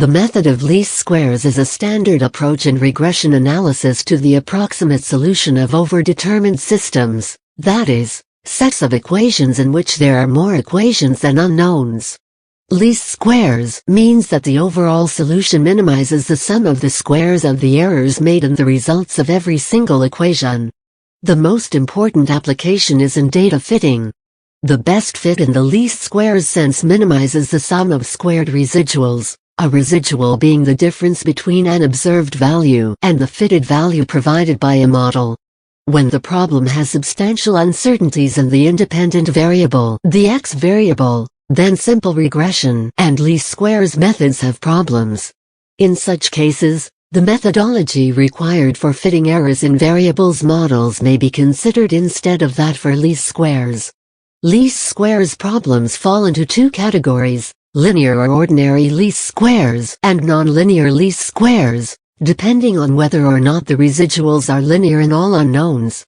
The method of least squares is a standard approach in regression analysis to the approximate solution of overdetermined systems, that is, sets of equations in which there are more equations than unknowns. Least squares means that the overall solution minimizes the sum of the squares of the errors made in the results of every single equation. The most important application is in data fitting. The best fit in the least squares sense minimizes the sum of squared residuals, a residual being the difference between an observed value and the fitted value provided by a model. When the problem has substantial uncertainties in the independent variable, the x variable, then simple regression and least squares methods have problems. In such cases, the methodology required for fitting errors in variables models may be considered instead of that for least squares. Least squares problems fall into two categories: linear or ordinary least squares and nonlinear least squares, depending on whether or not the residuals are linear in all unknowns.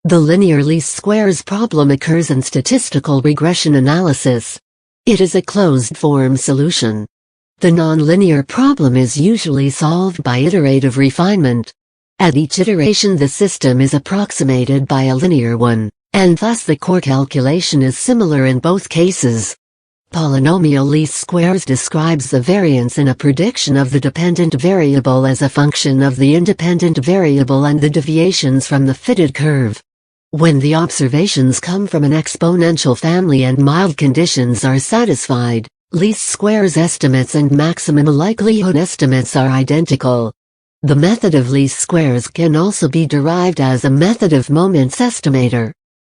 The linear least squares problem occurs in statistical regression analysis. It is a closed-form solution. The nonlinear problem is usually solved by iterative refinement. At each iteration the system is approximated by a linear one, and thus the core calculation is similar in both cases. Polynomial least squares describes the variance in a prediction of the dependent variable as a function of the independent variable and the deviations from the fitted curve. When the observations come from an exponential family and mild conditions are satisfied, least squares estimates and maximum likelihood estimates are identical. The method of least squares can also be derived as a method of moments estimator.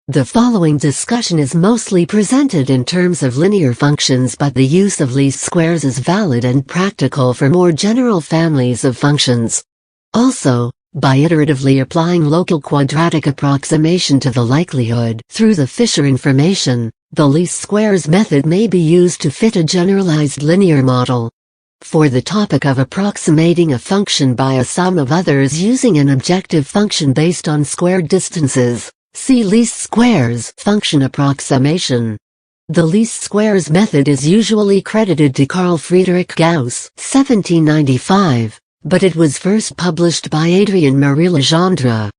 The following discussion is mostly presented in terms of linear functions, but the use of least squares is valid and practical for more general families of functions. Also, by iteratively applying local quadratic approximation to the likelihood through the Fisher information, the least squares method may be used to fit a generalized linear model. For the topic of approximating a function by a sum of others using an objective function based on squared distances, see least squares function approximation. The least squares method is usually credited to Carl Friedrich Gauss, 1795. But it was first published by Adrien Marie Legendre,